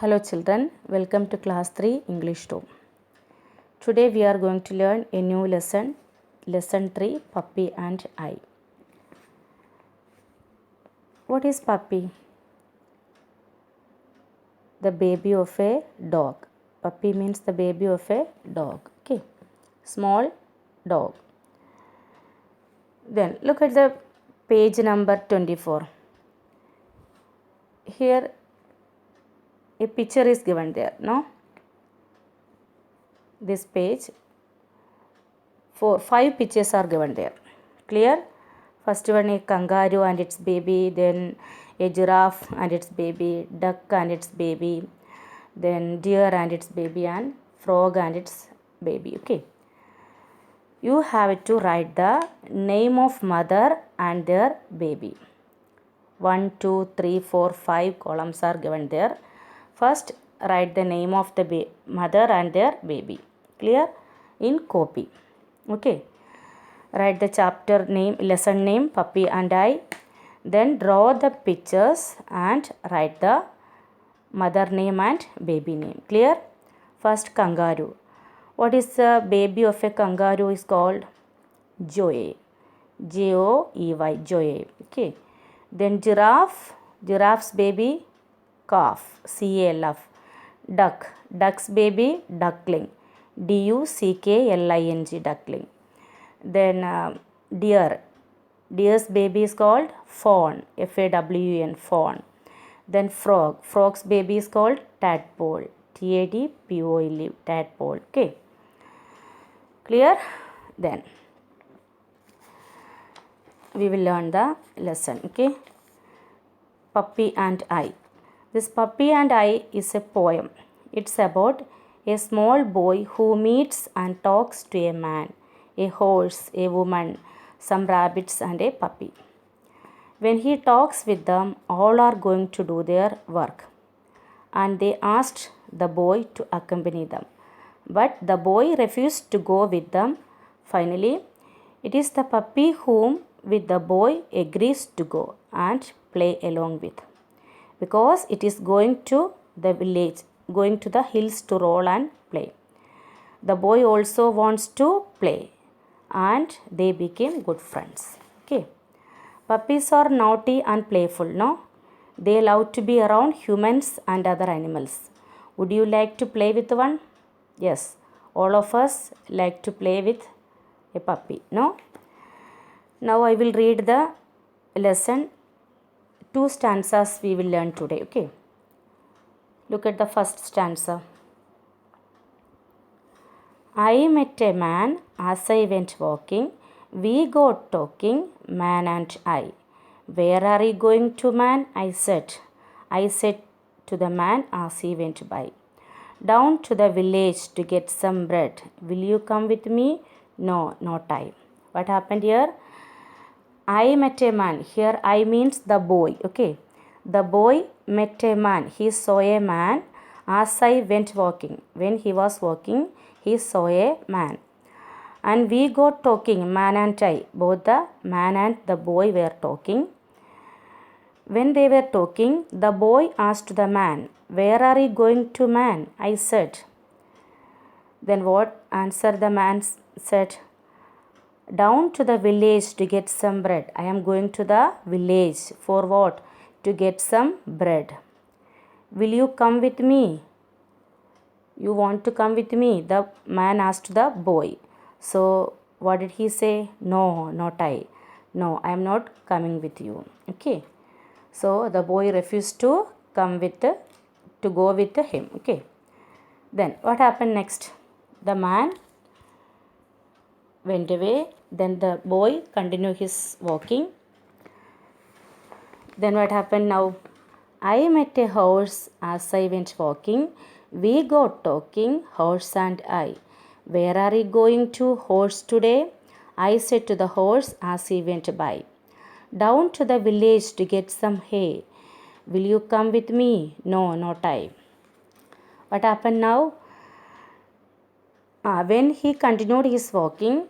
Hello children, welcome to class 3 English 2. Today we are going to learn a new lesson, lesson 3 Puppy and I. What is puppy? The baby of a dog. Puppy means the baby of a dog. Okay, small dog. Then look at the page number 24. Here a picture is given there, no? This page, 5 pictures are given there. Clear? First one, a kangaroo and its baby, then a giraffe and its baby, duck and its baby, then deer and its baby, and frog and its baby. Okay. You have to write the name of mother and their baby. 1, 2, 3, 4, 5 columns are given there. First, write the name of the mother and their baby. Clear? In copy. Okay. Write the chapter name, lesson name, Puppy and I. Then draw the pictures and write the mother name and baby name. Clear? First, kangaroo. What is the baby of a kangaroo is called? Joey. Joey. Joey. Okay. Then giraffe. Giraffe's baby, calf. Calf. Duck. Duck's baby, duckling. Duckling. Duckling. Then deer. Deer's baby is called fawn. Fawn. Fawn. Then frog. Frog's baby is called tadpole. Tadpole. Tadpole. Okay. Clear? Then we will learn the lesson. Okay. Puppy and I. This Puppy and I is a poem. It's about a small boy who meets and talks to a man, a horse, a woman, some rabbits, and a puppy. When he talks with them, all are going to do their work. And they asked the boy to accompany them. But the boy refused to go with them. Finally, it is the puppy whom with the boy agrees to go and play along with, because it is going to the village, going to the hills to roll and play. The boy also wants to play, and they became good friends. Okay. Puppies are naughty and playful, no? They love to be around humans and other animals. Would you like to play with one? Yes, all of us like to play with a puppy, no? Now I will read the lesson. 2 stanzas we will learn today. Okay. Look at the first stanza. I met a man as I went walking. We got talking, man and I. Where are you going to, man? I said. I said to the man as he went by. Down to the village to get some bread. Will you come with me? No, not I. What happened here? I met a man. Here I means the boy. Okay. The boy met a man. He saw a man as I went walking. When he was walking, he saw a man. And we got talking, man and I. Both the man and the boy were talking. When they were talking, the boy asked the man, where are you going to, man? I said. Then what answer the man said? Down to the village to get some bread. I am going to the village. For what? To get some bread. Will you come with me? You want to come with me? The man asked the boy. So what did he say? No, not I. No, I am not coming with you. Okay. So the boy refused to come with, to go with him. Okay. Then what happened next? The man went away. Then the boy continued his walking. Then what happened now? I met a horse as I went walking. We got talking, horse and I. Where are you going to, horse, today? I said to the horse as he went by. Down to the village to get some hay. Will you come with me? No, not I. What happened now? When he continued his walking,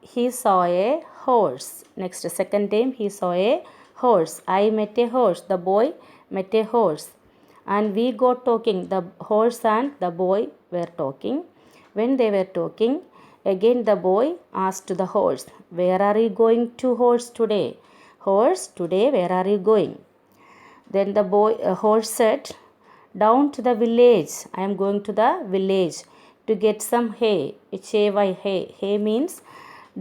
he saw a horse. Next, second time he saw a horse. I met a horse. The boy met a horse. And we got talking. The horse and the boy were talking. When they were talking, again the boy asked the horse, where are you going to, horse, today? Horse, today where are you going? Then the horse said, down to the village. I am going to the village to get some hay. H-A-Y, hay. Hay means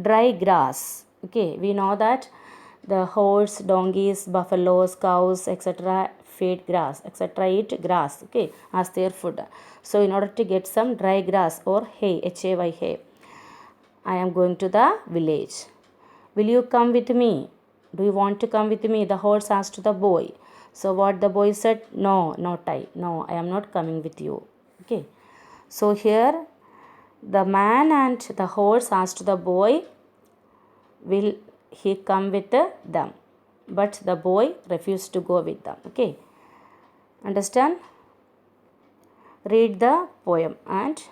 dry grass. Okay, we know that the horse, donkeys, buffaloes, cows, etc. feed grass, etc. eat grass, okay, as their food. So in order to get some dry grass or hay, H-A-Y, hay, I am going to the village. Will you come with me? Do you want to come with me? The horse asked the boy. So what the boy said? No, not I. No, I am not coming with you. Okay. So here the man and the horse asked the boy, will he come with them? But the boy refused to go with them. Okay. Understand? Read the poem and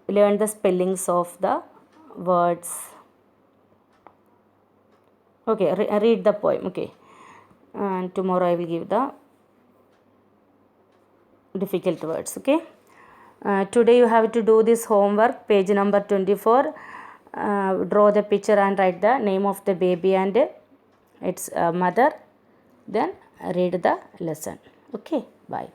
learn the spellings of the words. Okay, read the poem. Okay, and tomorrow I will give the difficult words. Okay, today you have to do this homework, page number 24. Draw the picture and write the name of the baby and its mother. Then read the lesson. Okay, bye.